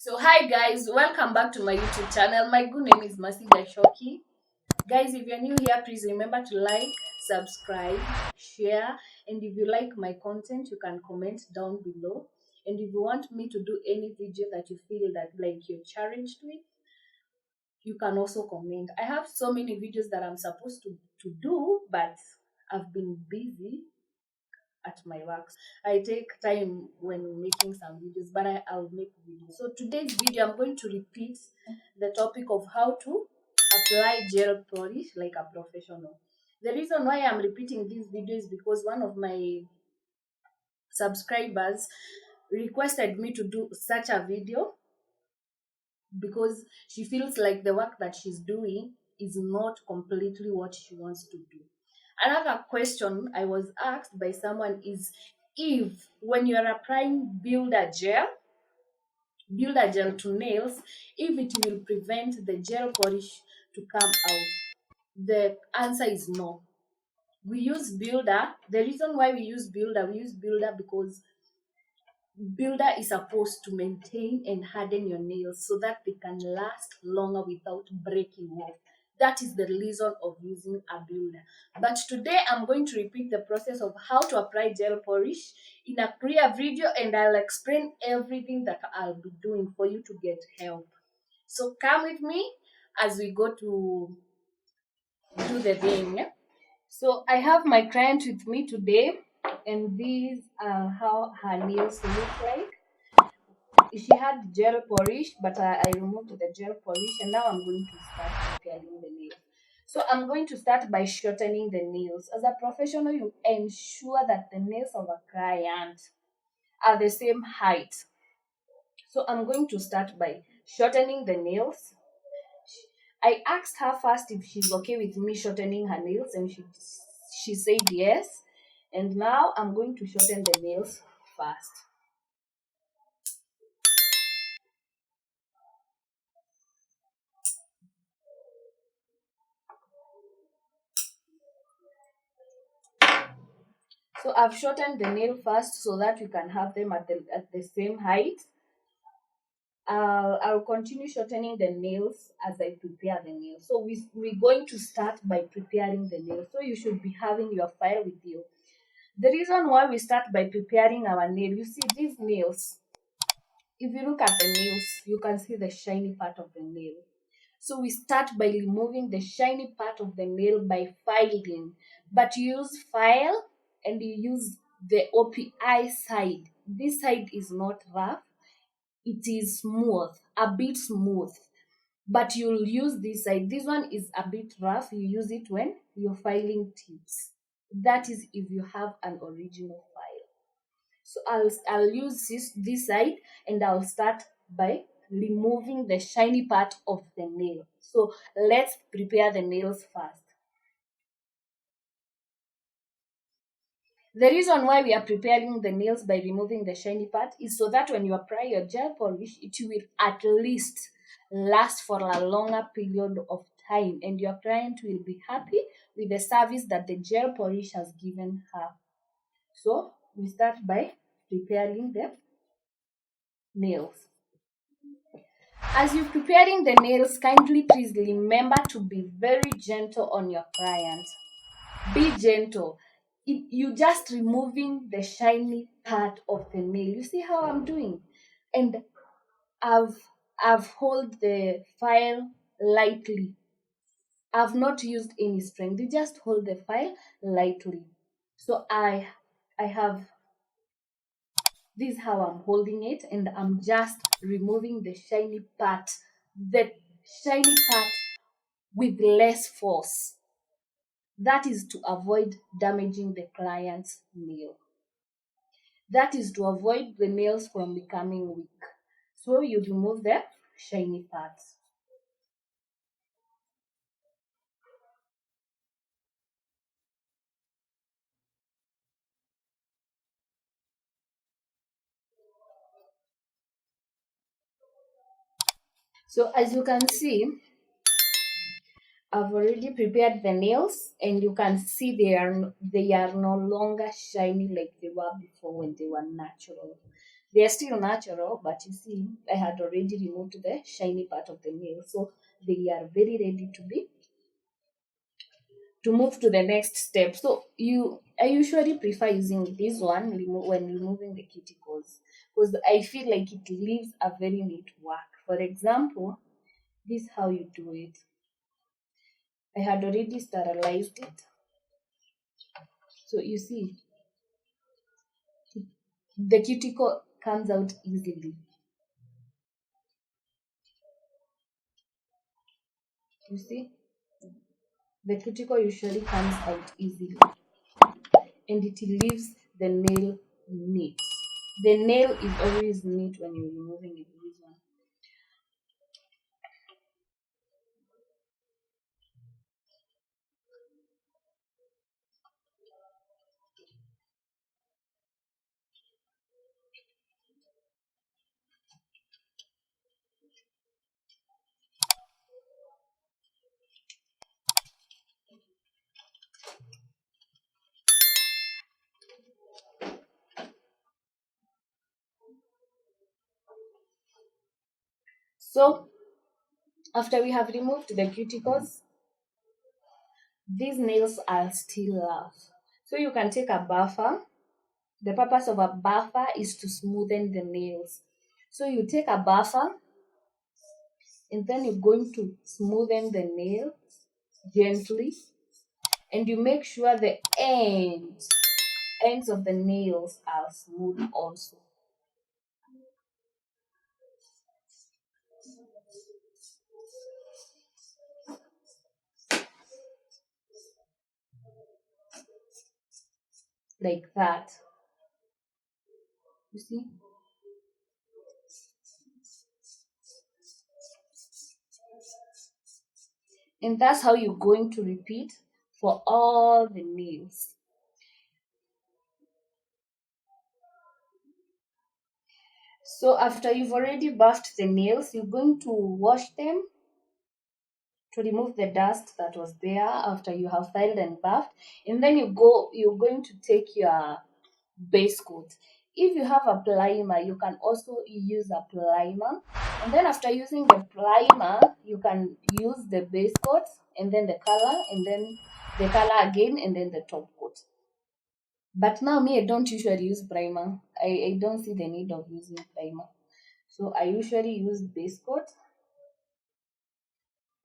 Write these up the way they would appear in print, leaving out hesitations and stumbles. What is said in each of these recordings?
So hi guys, welcome back to my YouTube channel. My good name is Mercy Gashoki. Guys, if you're new here, please remember to like, subscribe, share, and if you like my content, you can comment down below. And if you want me to do any video that you feel that like you're challenged with, you can also comment. I have so many videos that I'm supposed to do, but I've been busy at my work. I take time when making some videos, but I'll make videos. So today's video, I'm going to repeat the topic of how to apply gel polish like a professional. The reason why I'm repeating this video is because one of my subscribers requested me to do such a video because she feels like the work that she's doing is not completely what she wants to do. Another question I was asked by someone is if when you're applying builder gel to nails, if it will prevent the gel polish to come out. The answer is no. We use builder. The reason why we use builder because builder is supposed to maintain and harden your nails so that they can last longer without breaking off. That is the reason of using a builder. But today I'm going to repeat the process of how to apply gel polish in a clear video, and I'll explain everything that I'll be doing for you to get help. So come with me as we go to do the thing. Yeah? So I have my client with me today, and these are how her nails look like. She had gel polish, but I removed the gel polish, and now I'm going to start preparing the nails. So I'm going to start by shortening the nails. As a professional, you ensure that the nails of a client are the same height. So I'm going to start by shortening the nails. I asked her first if she's okay with me shortening her nails, and she said yes. And now I'm going to shorten the nails first. So I've shortened the nail first so that you can have them at the same height. I'll continue shortening the nails as I prepare the nails. So we're going to start by preparing the nails. So you should be having your file with you. The reason why we start by preparing our nail, you see these nails. If you look at the nails, you can see the shiny part of the nail. So we start by removing the shiny part of the nail by filing. But you use file and you use the OPI side. This side is not rough, it is smooth, a bit smooth. But you'll use this side. This one is a bit rough. You use it when you're filing tips. That is if you have an original file. So I'll use this side, and I'll start by removing the shiny part of the nail. So let's prepare the nails first. The reason why we are preparing the nails by removing the shiny part is so that when you apply your gel polish, it will at least last for a longer period of time, and your client will be happy with the service that the gel polish has given her. So we start by preparing the nails. As you're preparing the nails, kindly please remember to be very gentle on your client. Be gentle. You just removing the shiny part of the nail. You see how I'm doing? And I've I've hold the file lightly. I've not used any strength. You just hold the file lightly. So I have this is how I'm holding it, and I'm just removing the shiny part with less force. That is to avoid damaging the client's nail. That is to avoid the nails from becoming weak. So you remove the shiny parts. So as you can see, I've already prepared the nails, and you can see they are no longer shiny like they were before when they were natural. They are still natural, but you see, I had already removed the shiny part of the nail, so they are very ready to move to the next step. So I usually prefer using this one when removing the cuticles, because I feel like it leaves a very neat work. For example, this is how you do it. I had already sterilized it. So you see, the cuticle comes out easily. You see, the cuticle usually comes out easily, and it leaves the nail neat. The nail is always neat when you're removing it. This one. So after we have removed the cuticles, these nails are still rough. So you can take a buffer. The purpose of a buffer is to smoothen the nails. So you take a buffer and then you're going to smoothen the nail gently, and you make sure the ends of the nails are smooth also, like that. You see? And that's how you're going to repeat for all the nails. So after you've already buffed the nails, you're going to wash them to remove the dust that was there after you have filed and buffed. And then you're going to take your base coat. If you have a primer, you can also use a primer. And then after using the primer, you can use the base coat and then the color and then the color again and then the top coat. But now me, I don't usually use primer. I don't see the need of using primer. So I usually use base coat.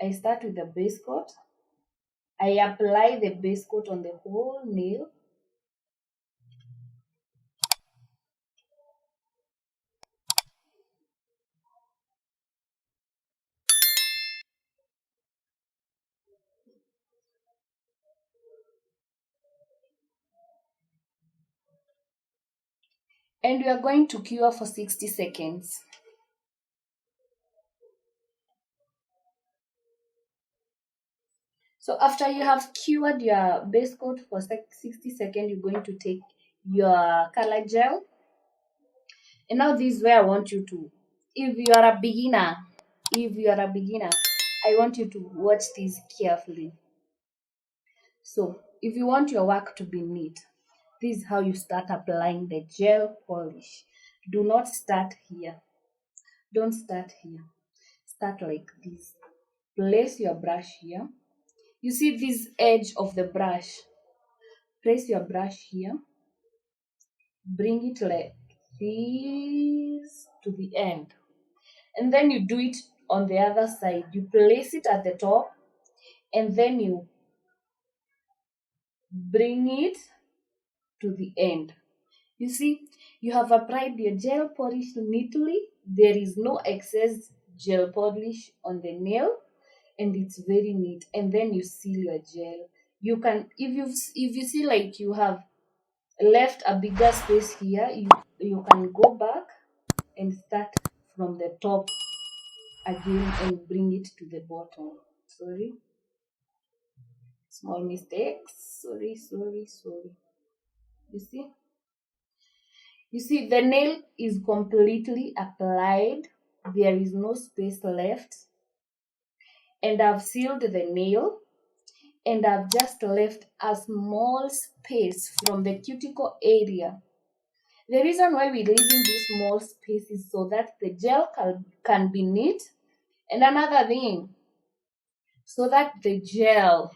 I start with the base coat. I apply the base coat on the whole nail. And we are going to cure for 60 seconds. So after you have cured your base coat for 60 seconds, you're going to take your color gel. And now this is where I want you to, if you are a beginner, I want you to watch this carefully. So if you want your work to be neat, this is how you start applying the gel polish. Do not start here. Don't start here. Start like this. Place your brush here. You see this edge of the brush. Place your brush here. Bring it like this to the end. And then you do it on the other side. You place it at the top and then you bring it to the end. You see, you have applied your gel polish neatly. There is no excess gel polish on the nail and it's very neat. And then you seal your gel. You can, if you see like you have left a bigger space here, you can go back and start from the top again and bring it to the bottom. Sorry, small mistakes. Sorry. You see? You see, the nail is completely applied. There is no space left. And I've sealed the nail. And I've just left a small space from the cuticle area. The reason why we live in these small spaces so that the gel can be neat. And another thing, so that the gel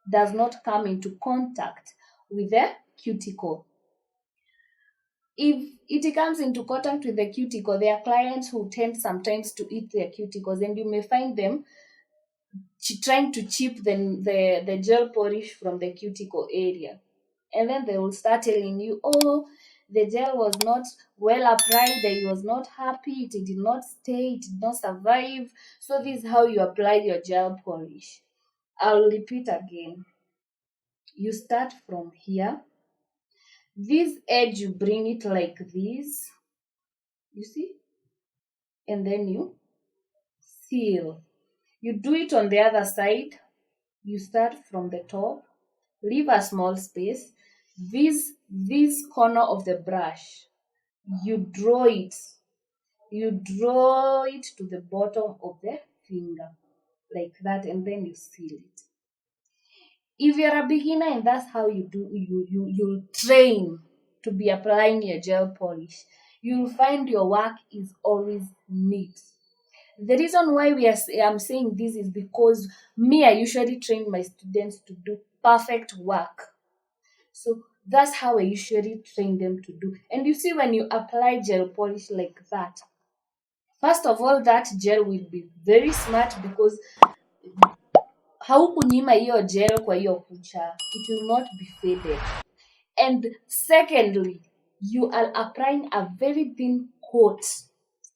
does not come into contact with the cuticle. If it comes into contact with the cuticle, there are clients who tend sometimes to eat their cuticles, and you may find them trying to chip the gel polish from the cuticle area. And then they will start telling you, oh, the gel was not well applied, I was not happy, it did not stay, it did not survive. So this is how you apply your gel polish. I'll repeat again. You start from here. This edge, you bring it like this, you see, and then you seal. You do it on the other side. You start from the top, leave a small space. This corner of the brush, you draw it. You draw it to the bottom of the finger, like that, and then you seal it. If you're a beginner and that's how you do, you'll train to be applying your gel polish, you'll find your work is always neat. The reason why I'm saying this is because me, I usually train my students to do perfect work. So that's how I usually train them to do. And you see, when you apply gel polish like that, first of all, that gel will be very smart because haukunyima hiyo gel kwa hiyo kucha. It will not be faded. And secondly, you are applying a very thin coat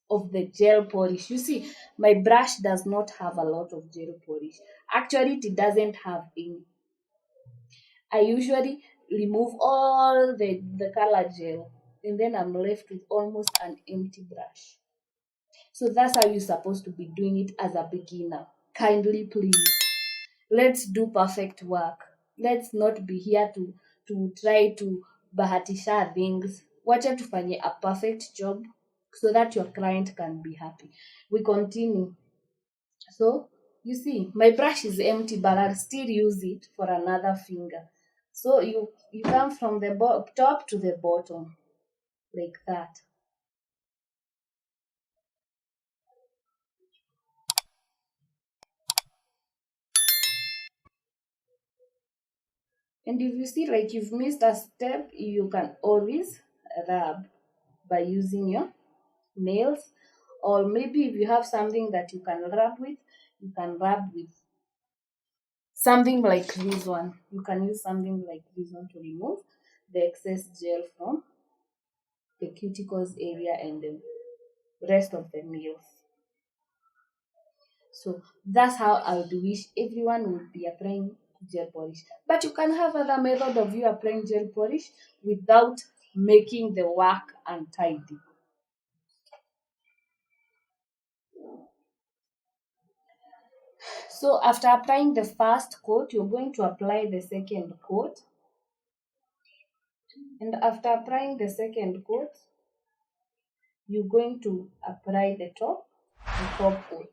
of the gel polish. You see, my brush does not have a lot of gel polish. Actually, it doesn't have any. I usually remove all the color gel, and then I'm left with almost an empty brush. So that's how you're supposed to be doing it as a beginner. Kindly, please, let's do perfect work. Let's not be here to try to bahatisha things. Wacha tufanye a perfect job so that your client can be happy. We continue. So you see, my brush is empty, but I'll still use it for another finger. So you come from the top to the bottom, like that. And if you see like you've missed a step, you can always rub by using your nails, or maybe if you have something that you can rub with, you can rub with something like this one. You can use something like this one to remove the excess gel from the cuticles area and the rest of the nails. So that's how I would wish everyone would be applying gel polish. But you can have other method of you applying gel polish without making the work untidy. So after applying the first coat, you're going to apply the second coat. And after applying the second coat, you're going to apply the top coat.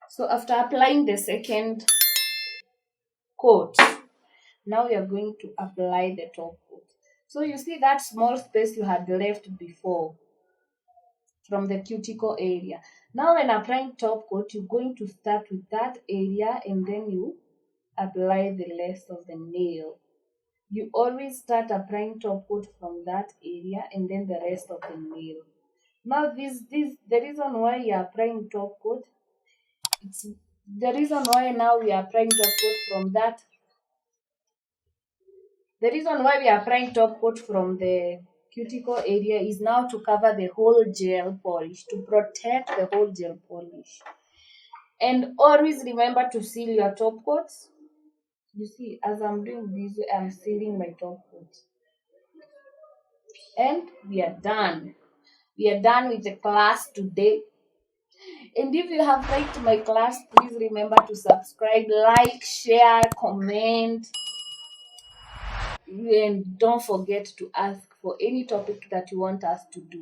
So after applying the second coat, now you're going to apply the top coat. So you see that small space you had left before from the cuticle area. Now when applying top coat, you're going to start with that area and then you apply the rest of the nail. You always start applying top coat from that area and then the rest of the nail. Now this the reason why you're applying top coat, it's the reason why now we are applying top coat from that. The reason why we are applying top coat from the cuticle area is now to cover the whole gel polish, to protect the whole gel polish. And always remember to seal your top coats. You see, as I'm doing this, I'm sealing my top coat. And we are done. We are done with the class today. And if you have liked my class, please remember to subscribe, like, share, comment, and don't forget to ask for any topic that you want us to do.